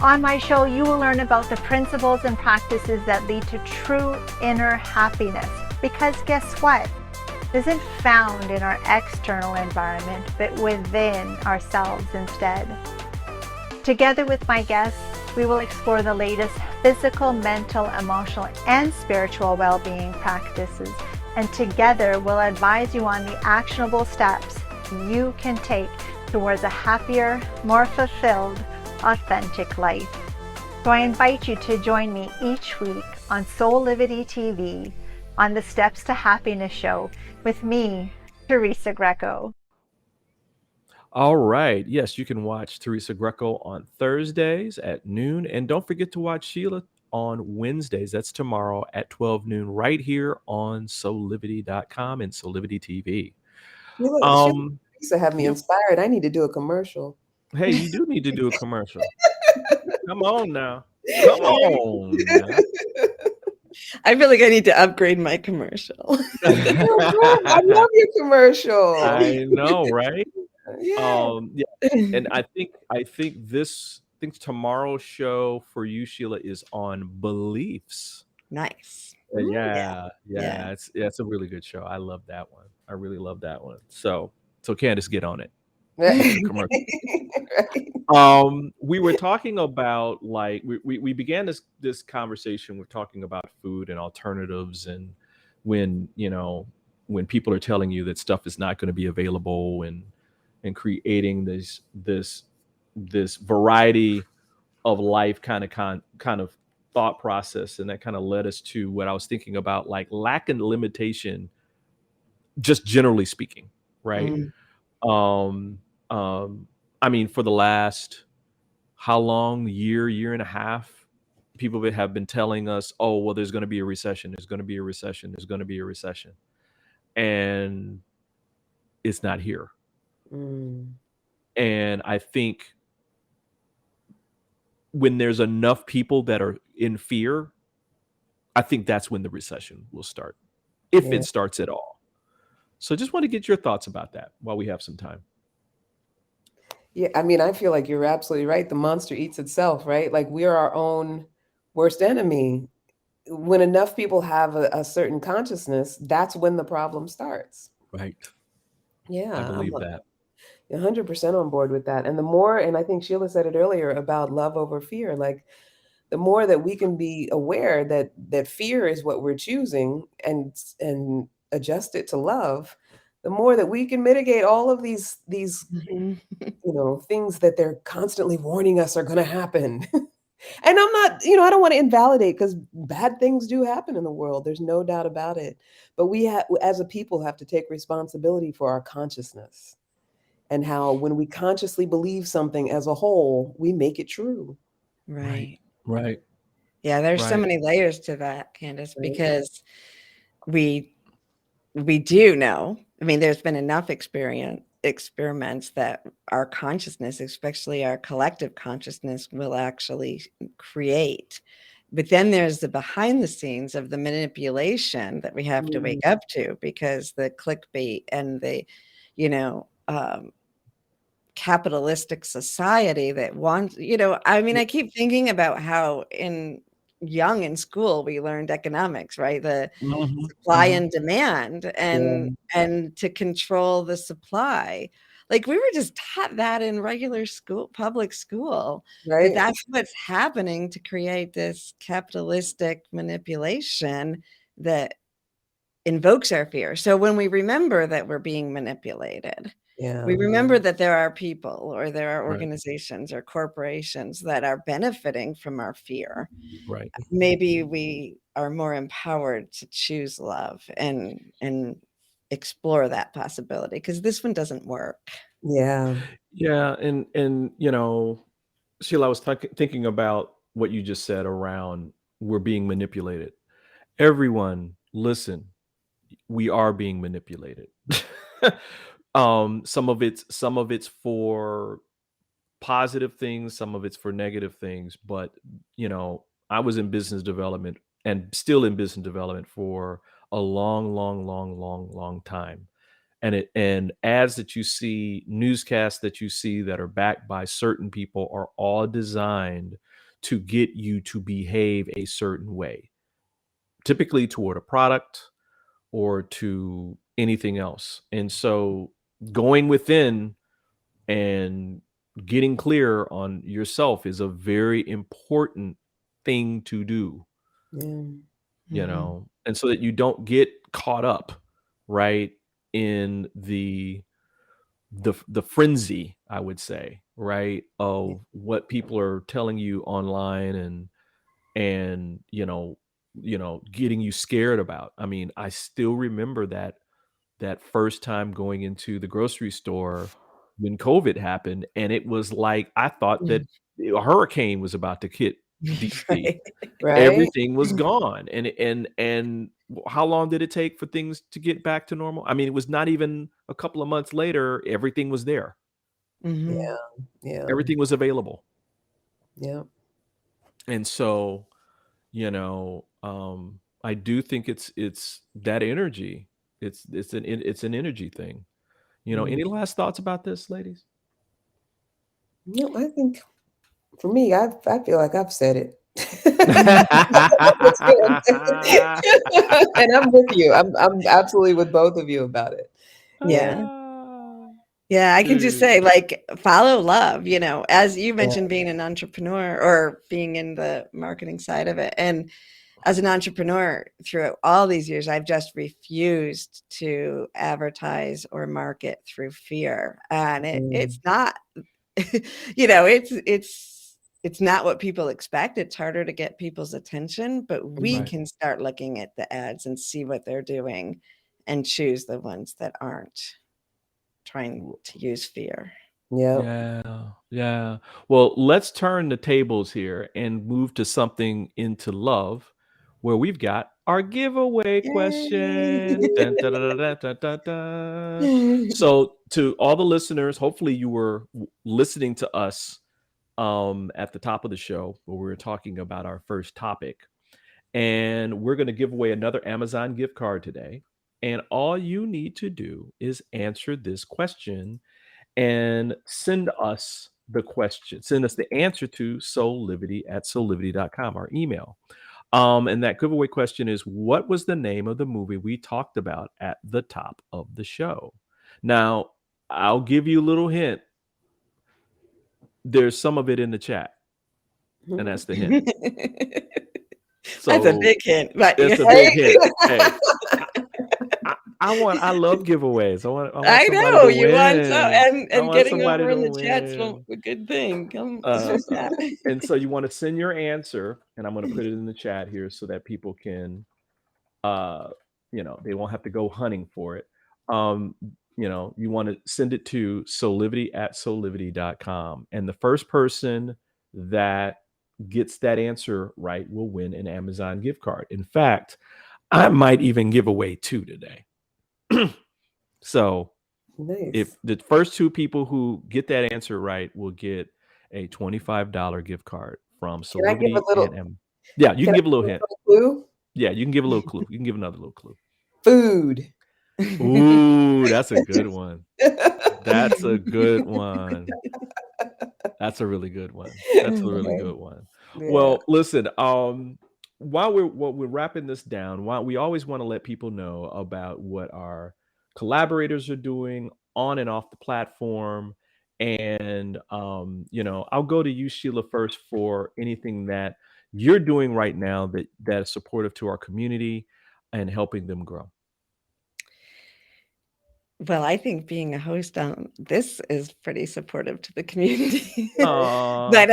On my show, you will learn about the principles and practices that lead to true inner happiness. Because guess what? It isn't found in our external environment, but within ourselves instead. Together with my guests, we will explore the latest physical, mental, emotional, and spiritual well-being practices. And together, we'll advise you on the actionable steps you can take towards a happier, more fulfilled, authentic life. So I invite you to join me each week on Soulivity TV on the Steps to Happiness show with me, Teresa Greco. All right. Yes, you can watch Teresa Greco on Thursdays at noon. And don't forget to watch Sheila on Wednesdays. That's tomorrow at 12 noon right here on Soulivity.com and Soulivity TV. Teresa have me inspired. I need to do a commercial. Hey, you do need to do a commercial. Come on now. Come on now. I feel like I need to upgrade my commercial. I love your commercial. I know, right? Yeah. And I think tomorrow's show for you, Sheila, is on beliefs. Nice. Yeah. It's a really good show. I love that one. I really love that one. So Candace, get on it. Commercial. Right. We were talking about, like, we began this conversation. We're talking about food and alternatives, and when people are telling you that stuff is not going to be available, and creating this variety of life kind of thought process, and that kind of led us to what I was thinking about, like lack and limitation, just generally speaking, right? I mean, for the last, how long, year and a half, people have been telling us, oh, well, there's going to be a recession. There's going to be a recession. There's going to be a recession. And it's not here. And I think when there's enough people that are in fear, I think that's when the recession will start, if it starts at all. So just want to get your thoughts about that while we have some time. Yeah, I mean, I feel like you're absolutely right. The monster eats itself, right? Like we are our own worst enemy. When enough people have a certain consciousness, that's when the problem starts. Right. Yeah, I I'm believe that. 100% on board with that. And the more, and I think Sheila said it earlier about love over fear, like the more that we can be aware that fear is what we're choosing and adjust it to love, the more that we can mitigate all of these Mhm. things that they're constantly warning us are going to happen. And I'm not, I don't want to invalidate, because bad things do happen in the world. There's no doubt about it. But we have, as a people, have to take responsibility for our consciousness, and how when we consciously believe something as a whole, we make it true. Right. Right. Yeah, there's so Right. many layers to that, Candace, Right. because we do know. I mean, there's been enough experiments that our consciousness, especially our collective consciousness, will actually create. But then there's the behind the scenes of the manipulation that we have to Mm, wake up to, because the clickbait and the, you know, capitalistic society that wants, I mean, I keep thinking about how young in school we learned economics, right? The Mhm, supply mhm. and demand, yeah, and to control the supply. Like, we were just taught that in regular school, public school, that right. that's what's happening to create this capitalistic manipulation that invokes our fear. So when we remember that we're being manipulated, we Yeah, remember that there are people or there are Right. organizations or corporations that are benefiting from our fear. Right. Maybe we are more empowered to choose love and explore that possibility, because this one doesn't work. yeah, Yeah, and Sheila, I was thinking about what you just said around we're being manipulated. Everyone, listen, we are being manipulated. Some of it's for positive things, some of it's for negative things, but I was in business development and still in business development for a long, long, long, long, long time. And ads that you see, newscasts that you see that are backed by certain people are all designed to get you to behave a certain way, typically toward a product or to anything else. And so going within and getting clear on yourself is a very important thing to do, yeah, Mhm. and so that you don't get caught up, right, in the frenzy, I would say, right, yeah, of what people are telling you online and getting you scared about. I mean, I still remember that first time going into the grocery store when COVID happened, and it was like I thought that a hurricane was about to hit DC. Right. right. Everything was gone, and how long did it take for things to get back to normal? I mean, it was not even a couple of months later, everything was there. Mhm. Yeah, yeah, Everything was available. yeah, And so, I do think it's that energy. It's an energy thing. mm. Any last thoughts about this, ladies? No, I think for me, I feel like I've said it. And I'm with you. I'm absolutely with both of you about it. Yeah, Yeah. Yeah, I can just Dude. say, like, follow love, as you yeah, mentioned, being an entrepreneur or being in the marketing side of it. And as an entrepreneur throughout all these years, I've just refused to advertise or market through fear. And mm, it's not, it's not what people expect. It's harder to get people's attention, but we mhm, Right. can start looking at the ads and see what they're doing and choose the ones that aren't trying to use fear. yeah, Yeah, yeah. Well, let's turn the tables here and move to something into love, where we've got our giveaway Yay. question. Dun, dun, dun, dun, dun, dun, dun. So, to all the listeners, hopefully you were listening to us at the top of the show where we were talking about our first topic, and we're going to give away another Amazon gift card today. And all you need to do is answer this question and send us the question. Send us the answer to soulivity@soulivity.com, our email. And that giveaway question is, what was the name of the movie we talked about at the top of the show? Now, I'll give you a little hint. There's some of it in the chat, and that's the hint. That's a big hint. But it's a big hint. Hey, I love giveaways. I want I somebody know to you win. want so, and getting somebody over in to the chat's win. a good thing. And so you want to send your answer, and I'm going to put it in the chat here so that people can, they won't have to go hunting for it. You want to send it to soulivity@soulivity.com, and the first person that gets that answer right will win an Amazon gift card. In fact, I might even give away 2 today. So nice. If the first 2 people who get that answer right will get a $25 gift card from Soulivity and M. Yeah, you can give a little hint. Clue? Yeah, you can give a little clue. You can give another little clue. Food. Ooh, that's a good one. That's a good one. That's a really good one. That's a really good one. Yeah. Well, listen, while we're wrapping this down, we always want to let people know about what our collaborators are doing on and off the platform. And I'll go to you, Sheila, first for anything that you're doing right now that is supportive to our community and helping them grow. Well, I think being a host on this is pretty supportive to the community. Aw. But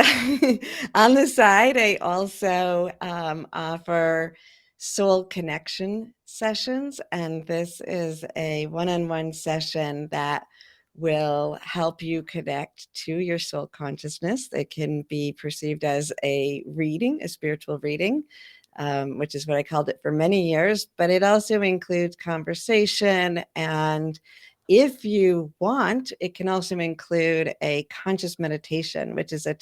on the side, I also offer soul connection sessions. And this is a one-on-one session that will help you connect to your soul consciousness. It can be perceived as a reading, a spiritual reading. Which is what I called it for many years, but it also includes conversation. And if you want, it can also include a conscious meditation, which is a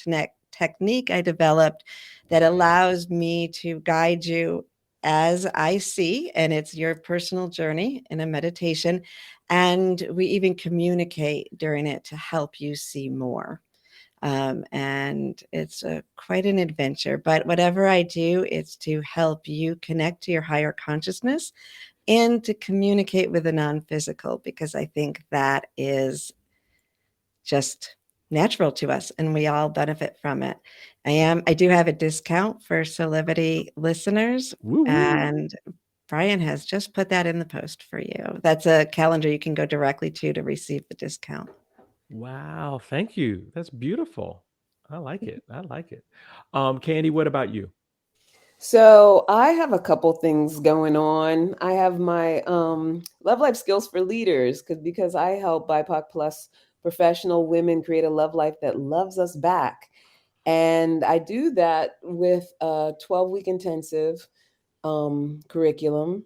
technique I developed that allows me to guide you as I see, and it's your personal journey in a meditation. And we even communicate during it to help you see more. And it's quite an adventure, but whatever I do, it's to help you connect to your higher consciousness and to communicate with the non-physical, because I think that is just natural to us and we all benefit from it. I do have a discount for Soulivity listeners. Woo-woo. And Brian has just put that in the post for you. That's a calendar you can go directly to receive the discount. Wow, thank you. That's beautiful. I like it. Candy, what about you? So I have a couple things going on. I have my Love Life Skills for Leaders because I help BIPOC plus professional women create a love life that loves us back. And I do that with a 12-week intensive curriculum.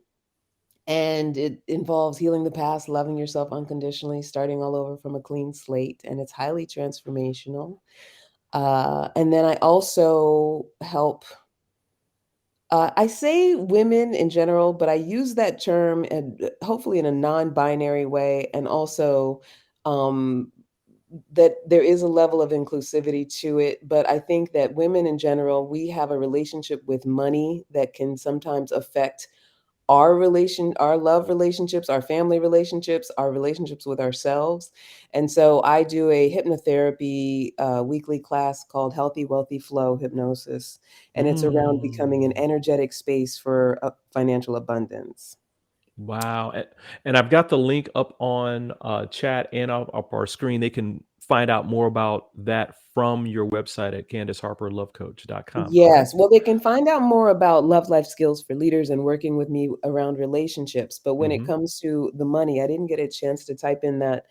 And it involves healing the past, loving yourself unconditionally, starting all over from a clean slate. And it's highly transformational. And then I also help, I say women in general, but I use that term and hopefully in a non-binary way. And also that there is a level of inclusivity to it. But I think that women in general, we have a relationship with money that can sometimes affect our love relationships, our family relationships, our relationships with ourselves. And so I do a hypnotherapy weekly class called Healthy, Wealthy Flow Hypnosis. And it's around becoming an energetic space for financial abundance. Wow. And I've got the link up on chat and up our screen. They can find out more about that from your website at CandiceHarperLoveCoach.com. Yes. Correct? Well, they can find out more about Love Life Skills for Leaders and working with me around relationships. But when it comes to the money, I didn't get a chance to type in that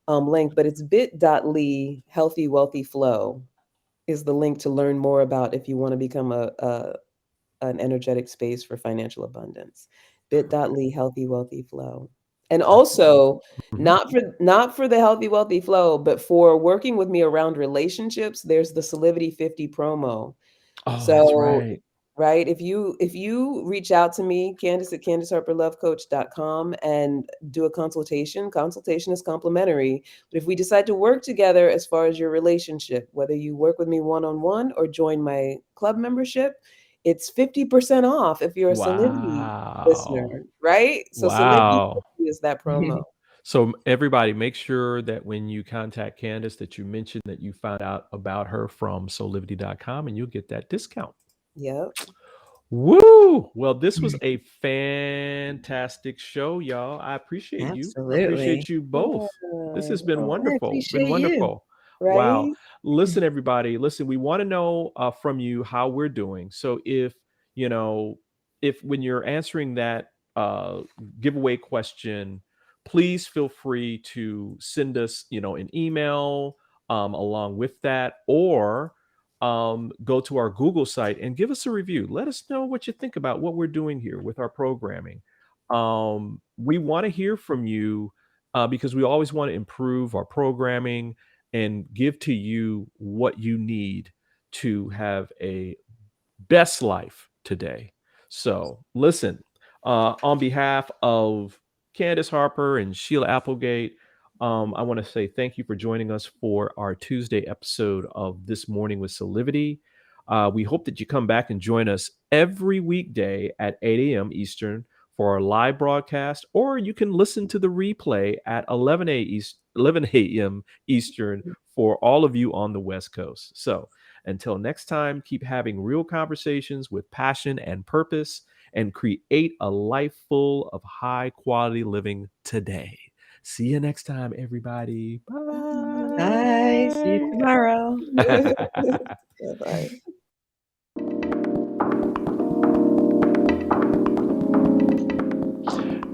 link, but it's bit.ly Healthy, Wealthy Flow is the link to learn more about if you want to become an energetic space for financial abundance. Bit.ly Healthy, Wealthy Flow. And also not for the Healthy, Wealthy Flow, but for working with me around relationships, there's the Soulivity 50 promo. Oh, So that's right. right? If you reach out to me, Candace at CandaceHarperLoveCoach.com, and do a consultation is complimentary. But if we decide to work together as far as your relationship, whether you work with me one-on-one or join my club membership, it's 50% off if you're a Soulivity listener, Wow. right? So Soulivity Wow. is that promo. So everybody, make sure that when you contact Candace, that you mention that you found out about her from soulivity.com, and you'll get that discount. Yep. Woo! Well, this was a fantastic show, y'all. I appreciate you. I Absolutely. appreciate you both. This has been Yeah. I wonderful. appreciate Been you. wonderful. Right? Wow. Listen, everybody. Listen, we want to know from you how we're doing. So if when you're answering that giveaway question, please feel free to send us, an email along with that, or go to our Google site and give us a review. Let us know what you think about what we're doing here with our programming. We want to hear from you because we always want to improve our programming and give to you what you need to have a best life today. So listen, on behalf of Candace Harper and Sheila Applegate, I want to say thank you for joining us for our Tuesday episode of This Morning with Soulivity. We hope that you come back and join us every weekday at 8 a.m. Eastern for our live broadcast, or you can listen to the replay at 11 a.m. Eastern for all of you on the West Coast. So until next time, keep having real conversations with passion and purpose, and create a life full of high quality living today. See you next time, everybody. Bye. Bye. See you tomorrow. Bye.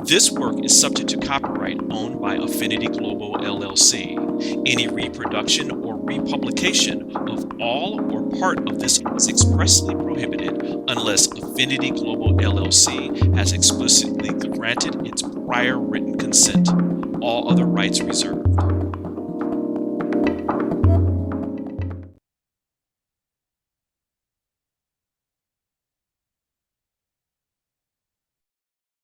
This work is subject to copyright owned by Affinity Global LLC. Any reproduction or republication of all or part of this is expressly prohibited unless Affinity Global LLC has explicitly granted its prior written consent. All other rights reserved.